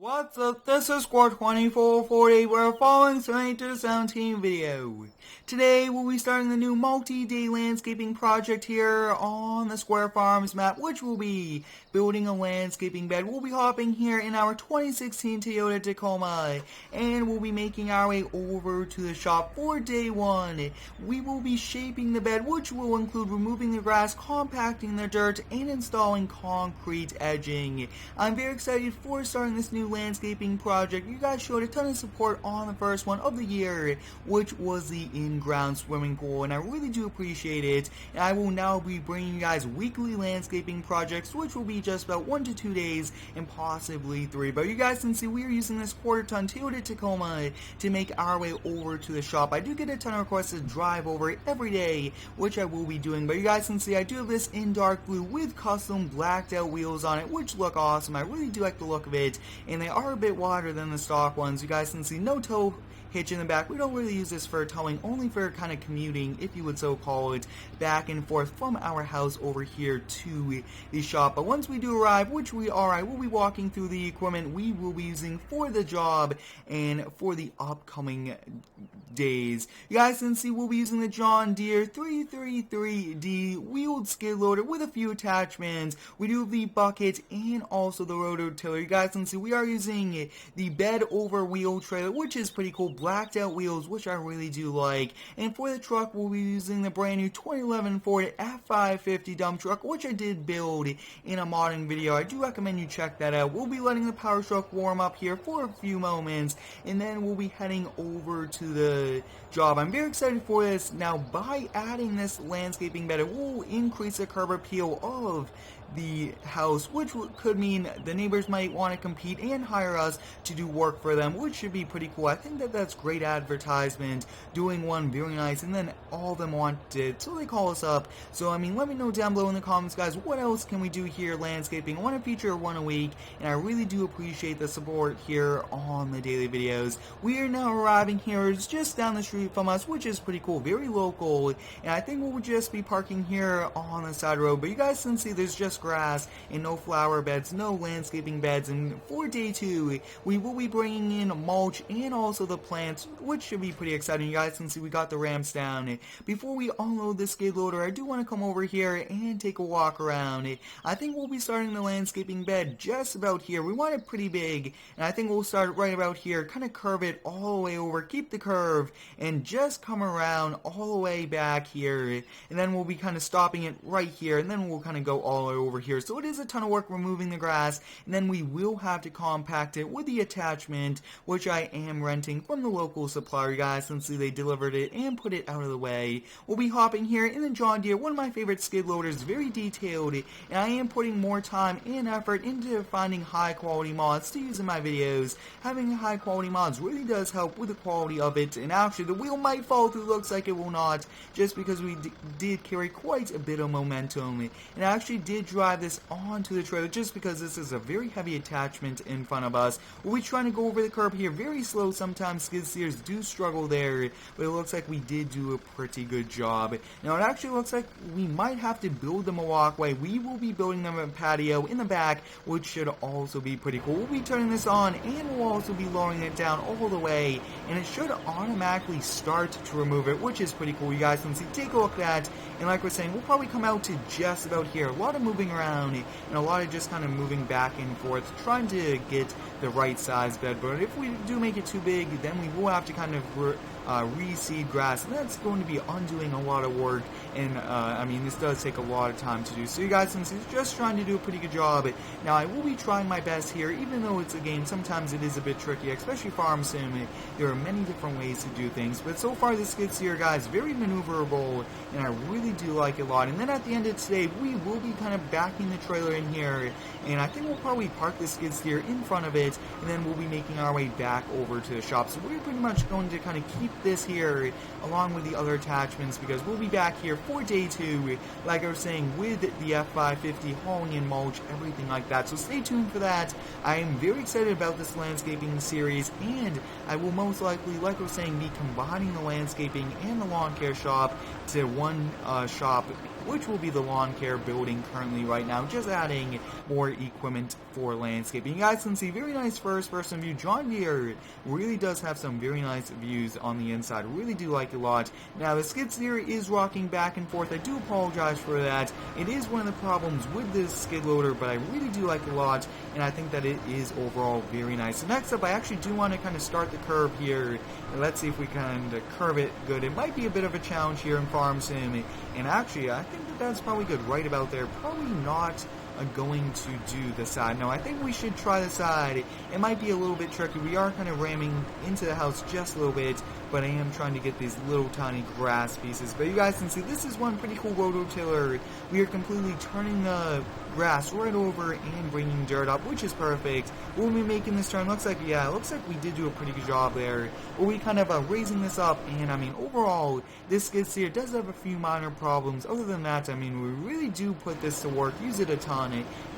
What's up, this is Squad 2440, we're following straight to the 17 video. Today we'll be starting the new multi-day landscaping project here on the Square Farms map, which will be building a landscaping bed. We'll be hopping here in our 2016 Toyota Tacoma, and we'll be making our way over to the shop for day one. We will be shaping the bed, which will include removing the grass, compacting the dirt, and installing concrete edging. I'm very excited for starting this new landscaping project. You guys showed a ton of support on the first one of the year, which was the in-ground swimming pool, and I really do appreciate it. And I will now be bringing you guys weekly landscaping projects, which will be just about 1 to 2 days and possibly 3. But you guys can see we are using this quarter-ton Toyota Tacoma to make our way over to the shop. I do get a ton of requests to drive over it every day, which I will be doing. But you guys can see I do have this in dark blue with custom blacked out wheels on it, which look awesome. I really do like the look of it, and they are a bit wider than the stock ones. You guys can see no tow hitch in the back. We don't really use this for towing, only for kind of commuting, if you would so call it, back and forth from our house over here to the shop. But once we do arrive, which we are, I will be walking through the equipment we will be using for the job and for the upcoming days. You guys can see we'll be using the John Deere 333D wheeled skid loader with a few attachments. We do have the bucket and also the rototiller. You guys can see we are using the bed over wheel trailer, which is pretty cool. Blacked out wheels, which I really do like. And for the truck, we'll be using the brand new 2011 Ford F550 dump truck, which I did build in a modding video. I do recommend you check that out. We'll be letting the power stroke warm up here for a few moments, and then we'll be heading over to the job. I'm very excited for this. Now, by adding this landscaping bed, it will increase the curb appeal of the house, which could mean the neighbors might want to compete and hire us to do work for them, which should be pretty cool. I think that that's great advertisement, doing one very nice, and then all of them want it, so they call us up. So I mean, let me know down below in the comments, guys, what else can we do here landscaping. I want to feature one a week, and I really do appreciate the support here on the daily videos. We are now arriving here. It's just down the street from us, which is pretty cool, very local, and I think we'll just be parking here on the side road. But you guys can see there's just grass and no flower beds, no landscaping beds. And for day 2, we will be bringing in mulch and also the plants, which should be pretty exciting. You guys can see we got the ramps down. Before we unload the skid loader, I do want to come over here and take a walk around. I think we'll be starting the landscaping bed just about here. We want it pretty big, and I think we'll start right about here, kind of curve it all the way over, keep the curve, and just come around all the way back here, and then we'll be kind of stopping it right here, and then we'll kind of go all the way over here. So it is a ton of work removing the grass, and then we will have to compact it with the attachment, which I am renting from the local supplier. You guys can see they delivered it and put it out of the way. We'll be hopping here in the John Deere, one of my favorite skid loaders, very detailed, and I am putting more time and effort into finding high quality mods to use in my videos. Having high quality mods really does help with the quality of it, and actually the wheel might fall through, looks like it will not, just because we did carry quite a bit of momentum, and I actually did drive this onto the trailer just because this is a very heavy attachment in front of us. We'll be trying to go over the curb here very slow. Sometimes skid steers do struggle there, but it looks like we did do a pretty good job. Now it actually looks like we might have to build them a walkway. We will be building them a patio in the back, which should also be pretty cool. We'll be turning this on, and we'll also be lowering it down all the way, and it should automatically start to remove it, which is pretty cool. You guys can see, take a look at that, and like we're saying, we'll probably come out to just about here. A lot of moving around, and a lot of just kind of moving back and forth, trying to get the right size bed. But if we do make it too big, then we will have to kind of reseed grass, and that's going to be undoing a lot of work, and I mean, this does take a lot of time to do. So you guys can see, just trying to do a pretty good job. Now I will be trying my best here, even though it's a game, sometimes it is a bit tricky, especially farm sim. There are many different ways to do things, but so far the skid steer, guys, very maneuverable, and I really do like it a lot. And then at the end of today, we will be kind of backing the trailer in here, and I think we'll probably park the skid steer in front of it, and then we'll be making our way back over to the shop. So we're pretty much going to kind of keep this here along with the other attachments, because we'll be back here for day 2, like I was saying, with the F550 hauling in mulch, everything like that. So stay tuned for that. I am very excited about this landscaping series, and I will most likely, like I was saying, be combining the landscaping and the lawn care shop to one shop which will be the lawn care building currently right now, just adding more equipment for landscaping. You guys can see very nice first person view. John Deere really does have some very nice views on the inside. Really do like it a lot. Now the Skidsteer is rocking back and forth. I do apologize for that. It is one of the problems with this skid loader, but I really do like it a lot, and I think that it is overall very nice. So next up, I actually do want to kind of start the curve here, and let's see if we kind of curve it good. It might be a bit of a challenge here in Farm Sim, and actually I think that that's probably good right about there. Probably not going to do the side. No, I think we should try the side. It might be a little bit tricky. We are kind of ramming into the house just a little bit, but I am trying to get these little tiny grass pieces. But you guys can see this is one pretty cool rototiller. We are completely turning the grass right over and bringing dirt up, which is perfect. We'll be making this turn. Looks like we did do a pretty good job there. We'll be kind of raising this up, and I mean, overall, this skid steer does have a few minor problems. Other than that, I mean, we really do put this to work, use it a ton,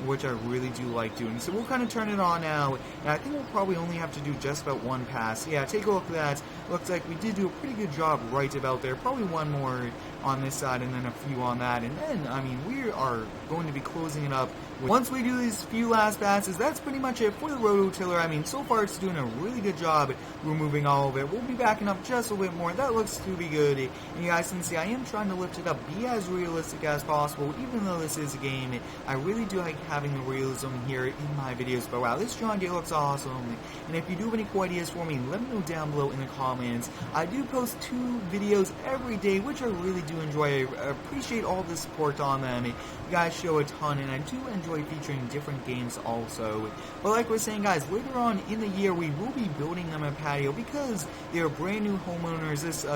which I really do like doing. So we'll kind of turn it on now, and I think we'll probably only have to do just about one pass. Yeah, take a look at that. Looks like we did do a pretty good job right about there. Probably one more on this side and then a few on that, and then, I mean, we are going to be closing it up. Once we do these few last passes, that's pretty much it for the rototiller. I mean, so far it's doing a really good job removing all of it. We'll be backing up just a little bit more. That looks to be good. And you guys can see I am trying to lift it up, be as realistic as possible, even though this is a game. I really do like having the realism here in my videos. But wow, this John Deere looks awesome. And if you do have any cool ideas for me, let me know down below in the comments. I do post 2 videos every day, which I really do enjoy. I appreciate all the support on them. You guys show a ton, and I do enjoy featuring different games also. But like we're saying, guys, later on in the year we will be building them a patio because they're brand new homeowners. This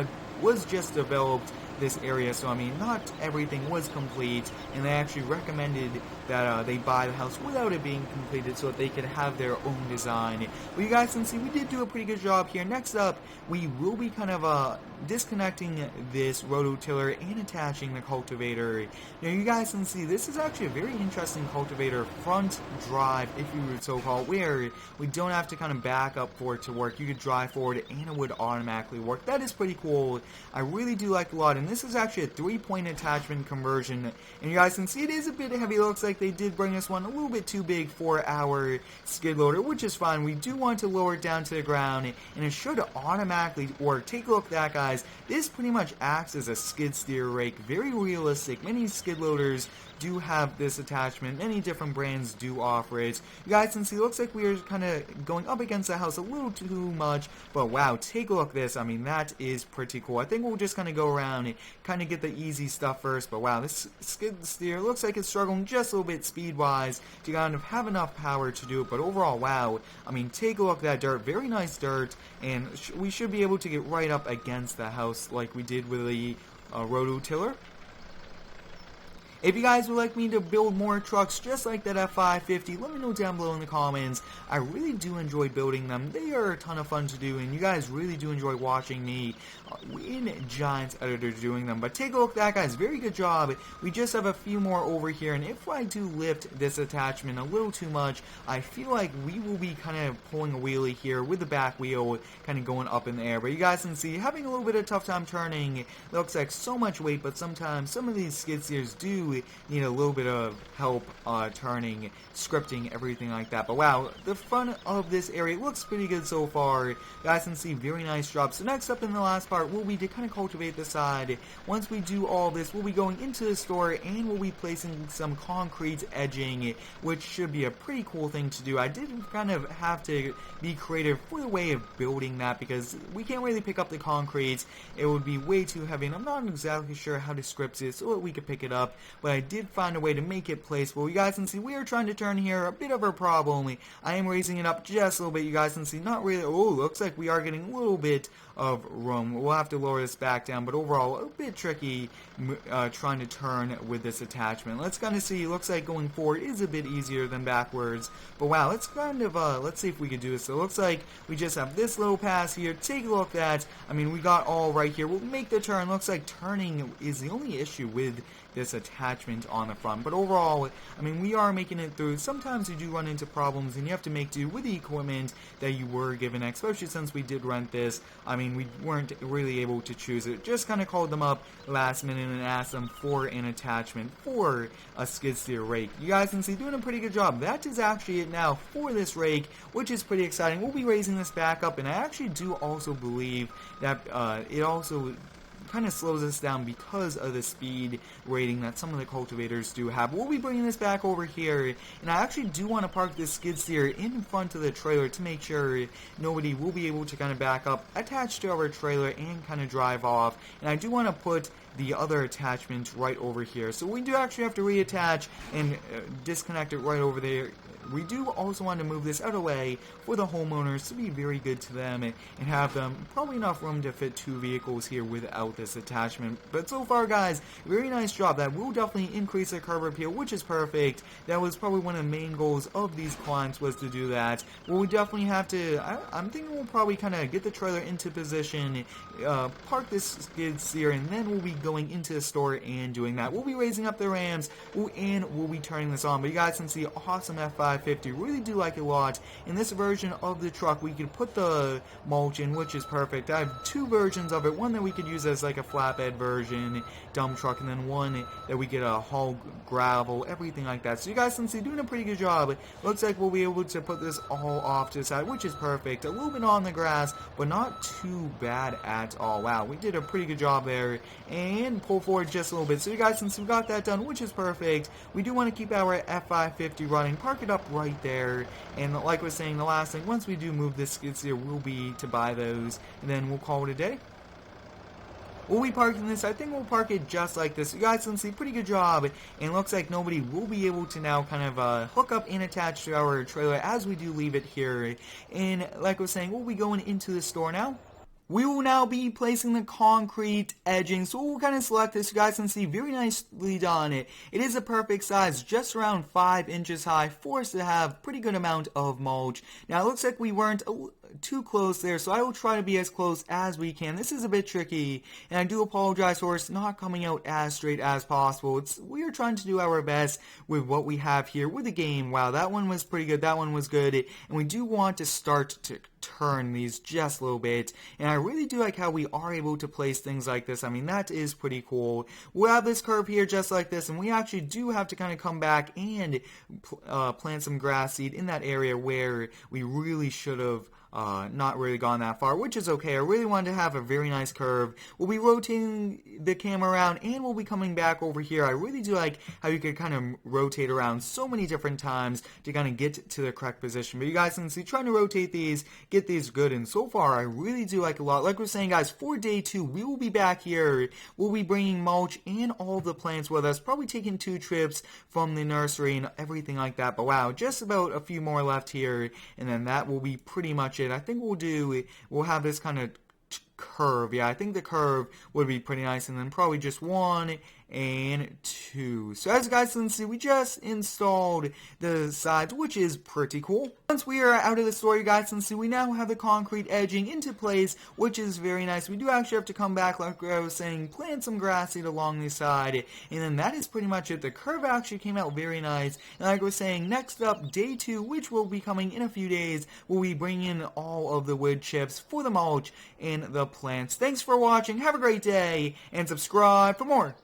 was just developed, this area, so I mean, not everything was complete, and they actually recommended that they buy the house without it being completed so that they could have their own design. But you guys can see we did do a pretty good job here. Next up, we will be kind of disconnecting this rototiller and attaching the cultivator. Now you guys can see this is actually a very interesting cultivator front drive, if you would so call it, where we don't have to kind of back up for it to work. You could drive forward and it would automatically work. That is pretty cool. I really do like it a lot, and this is actually a 3-point attachment conversion, and you guys can see it is a bit heavy. It looks like they did bring us one a little bit too big for our skid loader, which is fine. We do want to lower it down to the ground, and it should automatically work. Take a look at that, guys. This pretty much acts as a skid steer rake. Very realistic. Many skid loaders do have this attachment. Many different brands do offer it. You guys can see it looks like we are kind of going up against the house a little too much, but wow, take a look at this. I mean, that is pretty cool. I think we'll just kind of go around and kind of get the easy stuff first, but wow, this skid steer looks like it's struggling just a little bit speed-wise to kind of have enough power to do it, but overall, wow, I mean, take a look at that dirt. Very nice dirt, and we should be able to get right up against the house like we did with the rototiller. If you guys would like me to build more trucks just like that F550, let me know down below in the comments. I really do enjoy building them. They are a ton of fun to do, and you guys really do enjoy watching me in Giants Editor doing them. But take a look at that, guys. Very good job. We just have a few more over here, and if I do lift this attachment a little too much, I feel like we will be kind of pulling a wheelie here with the back wheel kind of going up in the air. But you guys can see, having a little bit of a tough time turning. It looks like so much weight, but sometimes some of these skid steers do need a little bit of help turning, scripting, everything like that. But wow, the front of this area looks pretty good so far. You guys can see very nice job. So next up in the last part will be to kind of cultivate the side. Once we do all this, we'll be going into the store and we'll be placing some concrete edging, which should be a pretty cool thing to do. I did kind of have to be creative for the way of building that because we can't really pick up the concrete. It would be way too heavy, and I'm not exactly sure how to script it so that we could pick it up, but I did find a way to make it placeable. You guys can see we are trying to turn here, a bit of a problem. I am raising it up just a little bit. You guys can see not really. Oh, looks like we are getting a little bit of room. We'll have to lower this back down, but overall a bit tricky trying to turn with this attachment. Let's kind of see. Looks like going forward is a bit easier than backwards, but wow, let's kind of let's see if we can do this. So it looks like we just have this little pass here. Take a look at that. I mean, we got all right here. We'll make the turn. Looks like turning is the only issue with this attachment on the front, but overall, I mean, we are making it through. Sometimes you do run into problems and you have to make do with the equipment that you were given, especially since we did rent this. I mean, mean, we weren't really able to choose it. Just kind of called them up last minute and asked them for an attachment for a skid steer rake. You guys can see doing a pretty good job. That is actually it now for this rake, which is pretty exciting. We'll be raising this back up, and I actually do also believe that it also kind of slows us down because of the speed rating that some of the cultivators do have. We'll be bringing this back over here, and I actually do want to park this skid steer in front of the trailer to make sure nobody will be able to kind of back up, attach to our trailer, and kind of drive off. And I do want to put the other attachment right over here. So we do actually have to reattach and disconnect it right over there. We do also want to move this out of the way for the homeowners to be very good to them and have them probably enough room to fit 2 vehicles here without this attachment. But so far, guys, very nice job. That will definitely increase the curb appeal, which is perfect. That was probably one of the main goals of these clients, was to do that. Well, we definitely have to, I'm thinking we'll probably kind of get the trailer into position, park this skid steer, and then we'll be going into the store and doing that. We'll be raising up the rams, and we'll be turning this on. But you guys can see awesome F550. Really do like it a lot. In this version of the truck, we could put the mulch in, which is perfect. I have 2 versions of it. One that we could use as like a flatbed version, dump truck, and then one that we could haul gravel, everything like that. So you guys can see doing a pretty good job. Looks like we'll be able to put this all off to the side, which is perfect. A little bit on the grass, but not too bad at all. Wow, we did a pretty good job there. And pull forward just a little bit. So you guys can see we got that done, which is perfect. We do want to keep our F550 running. Park it up right there. And like I was saying, the last thing, once we do move this skid steer, will be to buy those. And then we'll call it a day. We'll be parking this, I think we'll park it just like this. You guys can see, pretty good job. And looks like nobody will be able to now kind of hook up and attach to our trailer as we do leave it here. And like I was saying, we'll be going into the store now. We will now be placing the concrete edging, so we'll kind of select this. You guys can see, very nicely done. It is a perfect size, just around 5 inches high, for us to have pretty good amount of mulch. Now, it looks like we weren't too close there, so I will try to be as close as we can. This is a bit tricky, and I do apologize for us not coming out as straight as possible. We are trying to do our best with what we have here with the game. Wow, that one was pretty good, that one was good, and we do want to start to turn these just a little bit, and I really do like how we are able to place things like this. I mean, that is pretty cool. We'll have this curve here just like this, and we actually do have to kind of come back and plant some grass seed in that area where we really should have not really gone that far, which is okay. I really wanted to have a very nice curve. We'll be rotating the camera around, and we'll be coming back over here. I really do like how you could kind of rotate around so many different times to kind of get to the correct position. But you guys can see, trying to rotate these, get these good, and so far I really do like a lot. Like we're saying, guys, for day 2, we will be back here. We'll be bringing mulch and all the plants with us, probably taking 2 trips from the nursery and everything like that. But wow, just about a few more left here, and then that will be pretty much it. I think we'll have this kind of curve. Yeah, I think the curve would be pretty nice, and then probably just 1 and 2. So as you guys can see, we just installed the sides, which is pretty cool. Once we are out of the store, you guys can see we now have the concrete edging into place, which is very nice. We do actually have to come back, like I was saying, plant some grass seed along the side, and then that is pretty much it. The curve actually came out very nice, and like I was saying, next up, day 2, which will be coming in a few days, we'll be bringing in all of the wood chips for the mulch and the plants. Thanks for watching, have a great day, and subscribe for more.